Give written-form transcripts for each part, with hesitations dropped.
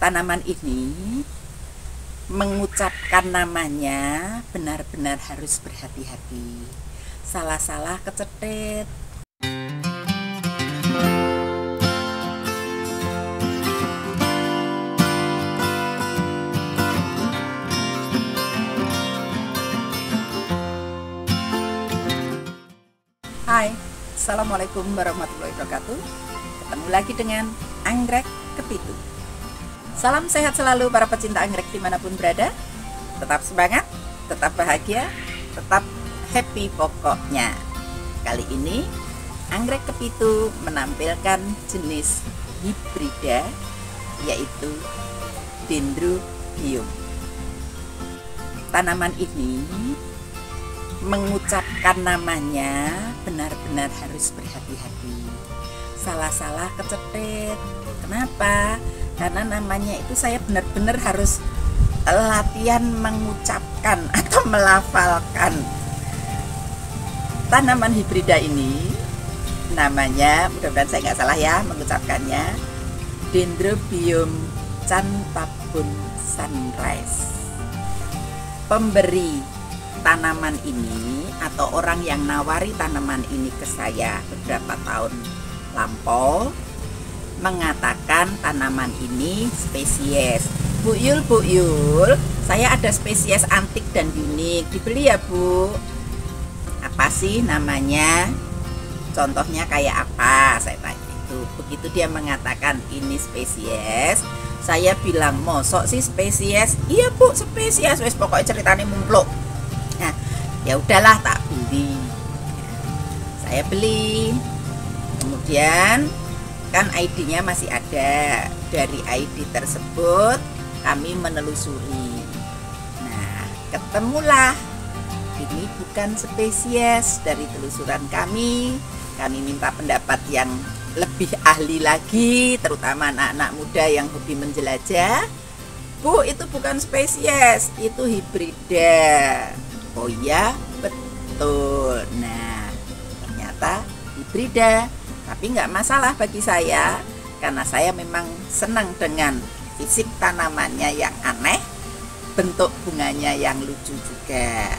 Tanaman ini mengucapkan namanya benar-benar harus berhati-hati. Salah-salah kecetet. Hai, Assalamualaikum warahmatullahi wabarakatuh. Ketemu lagi dengan anggrek kepitu. Salam sehat selalu para pecinta anggrek dimanapun berada. Tetap semangat, tetap bahagia, tetap happy pokoknya. Kali ini anggrek kepitu menampilkan jenis hibrida, yaitu Dendrobium. Tanaman ini mengucapkan namanya benar-benar harus berhati-hati. Salah-salah kecetet. Kenapa? Karena namanya itu saya benar-benar harus latihan mengucapkan atau melafalkan. Tanaman hibrida ini namanya, mudah-mudahan saya nggak salah ya mengucapkannya, Dendrobium cantabun sunrise. Pemberi tanaman ini atau orang yang nawari tanaman ini ke saya beberapa tahun lampau mengatakan tanaman ini spesies. Bu Yul, saya ada spesies antik dan unik, dibeli ya Bu. Apa sih namanya? Contohnya kayak apa? Saya tanya itu. Begitu dia mengatakan ini spesies, saya bilang, mosok sih spesies? Iya Bu, spesies. Wes pokoknya ceritanya mumpluk. Nah, ya udahlah tak beli. Saya beli. Kemudian kan ID-nya masih ada. Dari ID tersebut kami menelusuri. Nah, ketemulah ini bukan spesies. Dari telusuran kami minta pendapat yang lebih ahli lagi, terutama anak-anak muda yang hobi menjelajah. Bu, itu bukan spesies, itu hibrida. Oh iya, betul. Nah, ternyata hibrida. Tapi nggak masalah bagi saya, karena saya memang senang dengan fisik tanamannya yang aneh, bentuk bunganya yang lucu juga.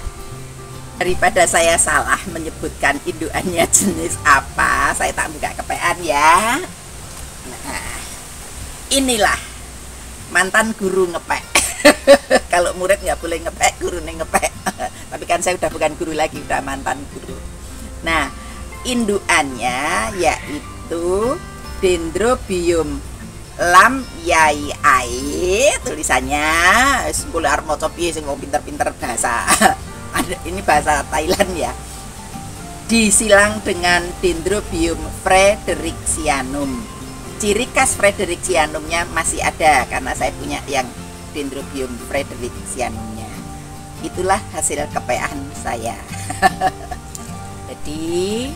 Daripada saya salah menyebutkan indukannya jenis apa, saya tak buka kepean ya. Nah, inilah mantan guru ngepek. Kalau murid nggak boleh ngepek, gurunya ngepek. Tapi kan saya udah bukan guru lagi, udah mantan guru. Nah, indukannya yaitu Dendrobium lamyai, tulisannya sepuluh armoco piye sing pinter-pinter bahasa. Ada ini bahasa Thailand ya. Disilang dengan Dendrobium fredericianum. Ciri khas fredericianumnya masih ada karena saya punya yang Dendrobium fredericianumnya. Itulah hasil kepean saya. Jadi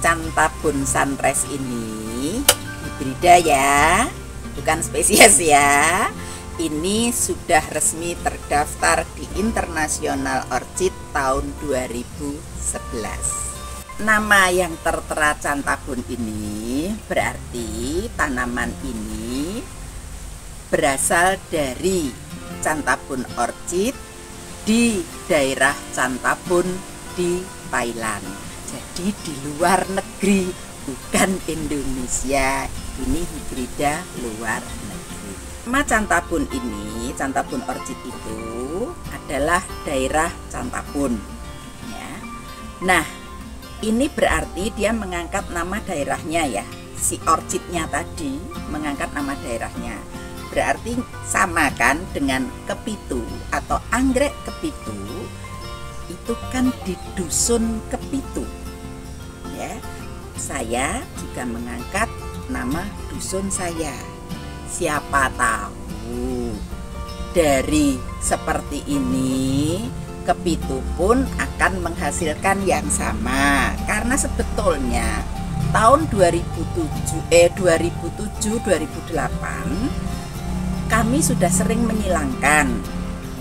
cantabun sunrise ini hibrida ya, bukan spesies ya. Ini sudah resmi terdaftar di International Orchid tahun 2011. Nama yang tertera cantabun ini berarti tanaman ini berasal dari cantabun orchid di daerah Cantabun di Thailand. Jadi di luar negeri, bukan Indonesia. Ini hibrida luar negeri. Nama cantabun ini, cantabun orchid itu adalah daerah Cantabun ya. Nah, ini berarti dia mengangkat nama daerahnya ya. Si orchidnya tadi mengangkat nama daerahnya. Berarti sama kan dengan kepitu atau anggrek kepitu. Itu kan di dusun kepitu ya. Saya juga mengangkat nama dusun saya. Siapa tahu dari seperti ini kepitu pun akan menghasilkan yang sama. Karena sebetulnya tahun 2007-2008 kami sudah sering menyilangkan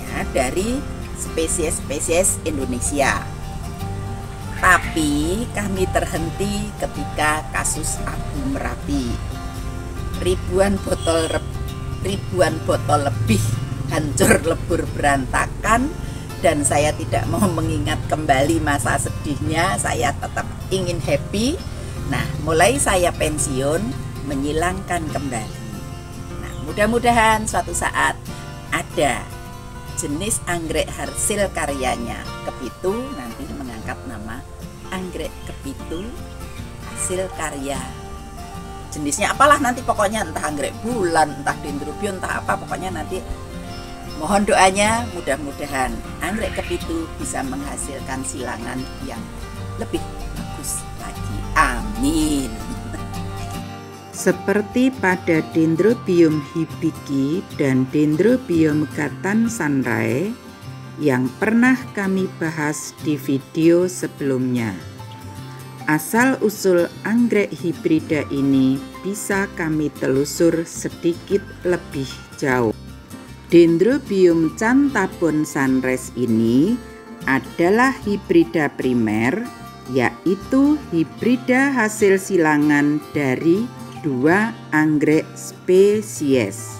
ya dari spesies-spesies Indonesia. Tapi kami terhenti ketika kasus Abu Merapi. Ribuan botol ribuan botol lebih hancur lebur berantakan, dan saya tidak mau mengingat kembali masa sedihnya. Saya tetap ingin happy. Nah, mulai saya pensiun, menyilangkan kembali. Nah, mudah-mudahan suatu saat ada jenis anggrek hasil karyanya Kepitu, nanti mengangkat nama anggrek Kepitu hasil karya. Jenisnya apalah nanti pokoknya, entah anggrek bulan, entah dendrobium, entah apa, pokoknya nanti mohon doanya, mudah-mudahan anggrek Kepitu bisa menghasilkan silangan yang lebih bagus lagi. Amin. Seperti pada Dendrobium hibiki dan Dendrobium Gattansanrae yang pernah kami bahas di video sebelumnya, asal-usul anggrek hibrida ini bisa kami telusur sedikit lebih jauh. Dendrobium Cantabon sunrise ini adalah hibrida primer, yaitu hibrida hasil silangan dari 2 anggrek spesies.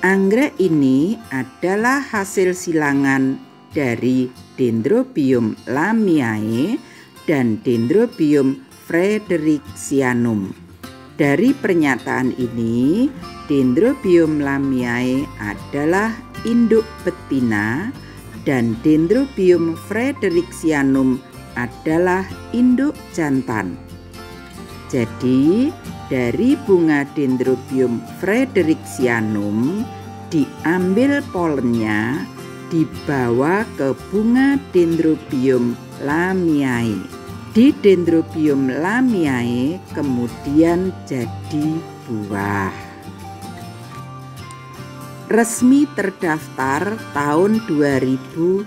Anggrek ini adalah hasil silangan dari Dendrobium lamiae dan Dendrobium fredericianum. Dari pernyataan ini, Dendrobium lamiae adalah induk betina dan Dendrobium fredericianum adalah induk jantan. Jadi, dari bunga Dendrobium fredericianum diambil polennya, dibawa ke bunga Dendrobium lamiae. Di Dendrobium lamiae kemudian jadi buah. Resmi terdaftar tahun 2011,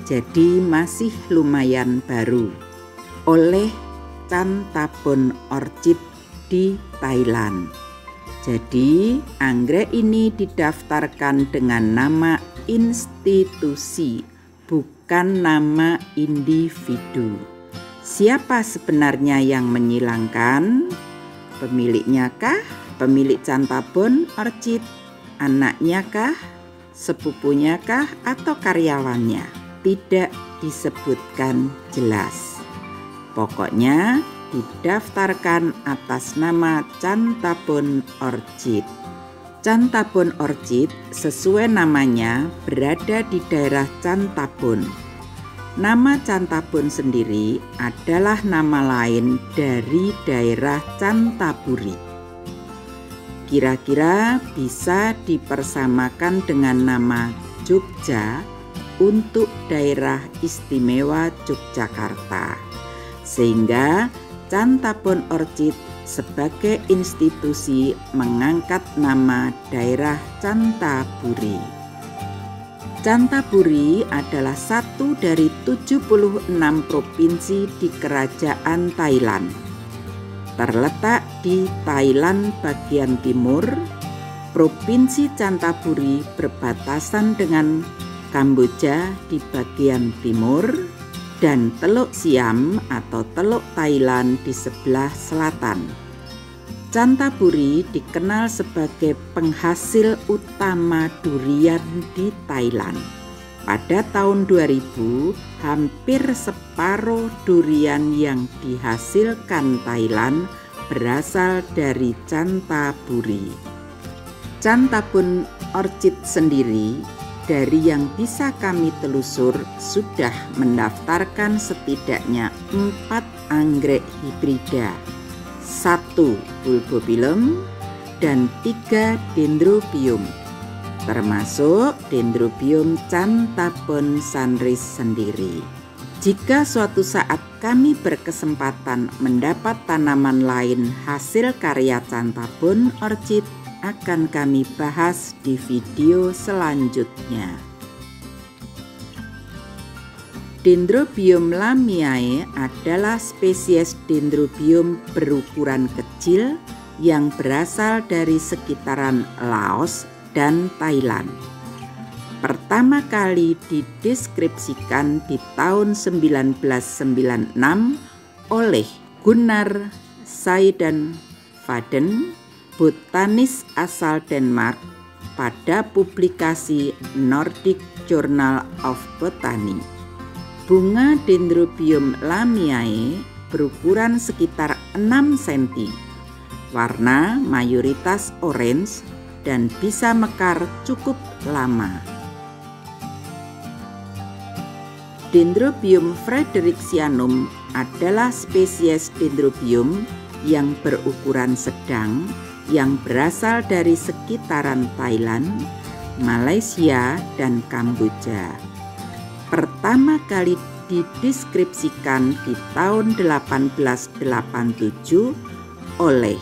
jadi masih lumayan baru, oleh Cantabon Orchid di Thailand. Jadi anggrek ini didaftarkan dengan nama institusi, bukan nama individu. Siapa sebenarnya yang menyilangkan? Pemiliknya kah? Pemilik Cantabon Orchid? Anaknya kah? Sepupunya kah? Atau karyawannya? Tidak disebutkan jelas. Pokoknya didaftarkan atas nama Cantabon Orchid. Cantabon Orchid sesuai namanya berada di daerah Cantabon. Nama Cantabon sendiri adalah nama lain dari daerah Cantaburi. Kira-kira bisa dipersamakan dengan nama Jogja untuk daerah istimewa Yogyakarta. Sehingga Cantabon Orchid sebagai institusi mengangkat nama daerah Cantaburi. Cantaburi adalah satu dari 76 provinsi di Kerajaan Thailand. Terletak di Thailand bagian timur, Provinsi Cantaburi berbatasan dengan Kamboja di bagian timur, dan Teluk Siam atau Teluk Thailand di sebelah selatan. Cantaburi dikenal sebagai penghasil utama durian di Thailand. Pada tahun 2000, hampir separuh durian yang dihasilkan Thailand berasal dari Cantaburi. Cantabon Orchid sendiri, dari yang bisa kami telusur, sudah mendaftarkan setidaknya 4 anggrek hibrida, 1 bulbopilum dan 3 dendrobium, termasuk Dendrobium Cantabon sunrise sendiri. Jika suatu saat kami berkesempatan mendapat tanaman lain hasil karya Cantabon Orchid, akan kami bahas di video selanjutnya. Dendrobium lamiae adalah spesies dendrobium berukuran kecil yang berasal dari sekitaran Laos dan Thailand. Pertama kali dideskripsikan di tahun 1996 oleh Gunnar Seidenfaden botanis asal Denmark pada publikasi Nordic Journal of Botany. Bunga Dendrobium lamiae berukuran sekitar 6 cm, warna mayoritas orange dan bisa mekar cukup lama. Dendrobium fredericianum adalah spesies dendrobium yang berukuran sedang yang berasal dari sekitaran Thailand, Malaysia, dan Kamboja. Pertama kali dideskripsikan di tahun 1887 oleh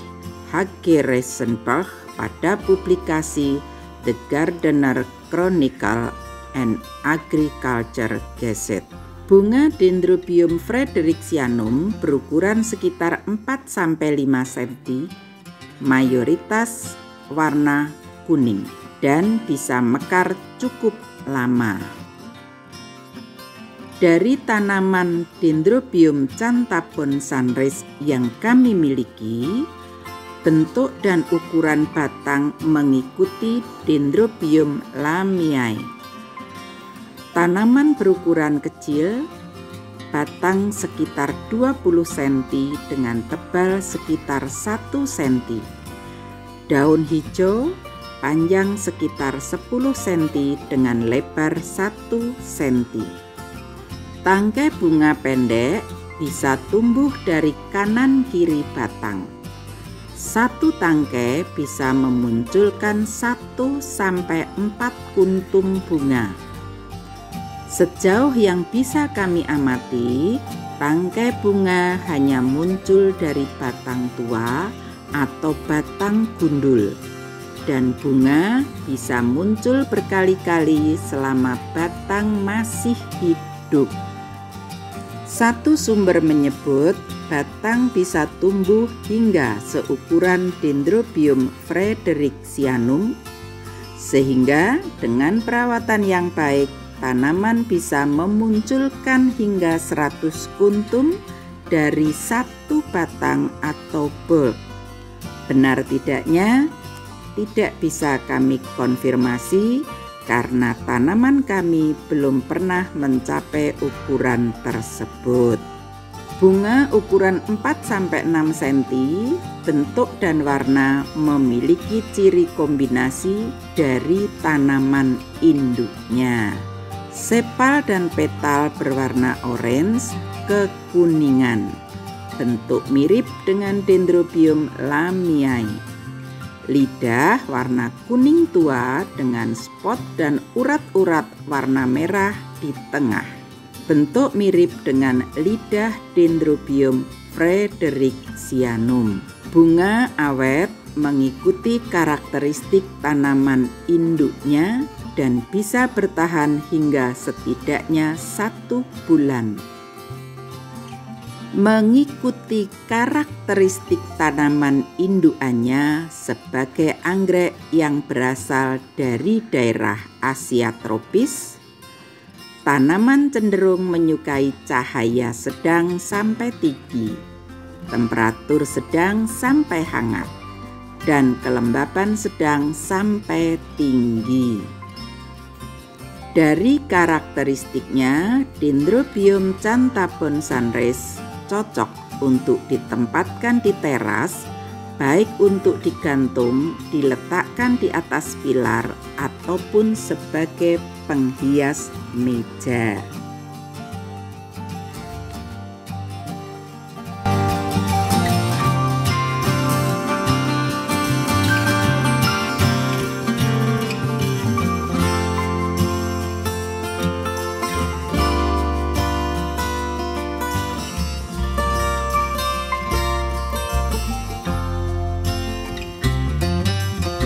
H.G. Reisenberg pada publikasi The Gardener Chronicle and Agriculture Gazette. Bunga Dendrobium fredericianum berukuran sekitar 4-5 cm, mayoritas warna kuning dan bisa mekar cukup lama. Dari tanaman Dendrobium Chantabon sunrise yang kami miliki, bentuk dan ukuran batang mengikuti Dendrobium lamiae. Tanaman berukuran kecil, batang sekitar 20 cm dengan tebal sekitar 1 cm. Daun hijau, panjang sekitar 10 cm dengan lebar 1 cm. Tangkai bunga pendek bisa tumbuh dari kanan kiri batang. Satu tangkai bisa memunculkan 1-4 kuntum bunga. Sejauh yang bisa kami amati, tangkai bunga hanya muncul dari batang tua atau batang gundul, dan bunga bisa muncul berkali-kali selama batang masih hidup. Satu sumber menyebut batang bisa tumbuh hingga seukuran Dendrobium fredericianum, sehingga dengan perawatan yang baik tanaman bisa memunculkan hingga 100 kuntum dari satu batang atau bulb. Benar tidaknya? Tidak bisa kami konfirmasi karena tanaman kami belum pernah mencapai ukuran tersebut. Bunga ukuran 4-6 cm, bentuk dan warna memiliki ciri kombinasi dari tanaman induknya. Sepal dan petal berwarna orange kekuningan, bentuk mirip dengan Dendrobium lamiae. Lidah warna kuning tua dengan spot dan urat-urat warna merah di tengah, bentuk mirip dengan lidah Dendrobium fredericianum. Bunga awet mengikuti karakteristik tanaman induknya dan bisa bertahan hingga setidaknya 1 bulan. Mengikuti karakteristik tanaman indukannya sebagai anggrek yang berasal dari daerah Asia tropis, tanaman cenderung menyukai cahaya sedang sampai tinggi, temperatur sedang sampai hangat, dan kelembapan sedang sampai tinggi. Dari karakteristiknya, Dendrobium Chantabon sunrise cocok untuk ditempatkan di teras, baik untuk digantung, diletakkan di atas pilar, ataupun sebagai penghias meja.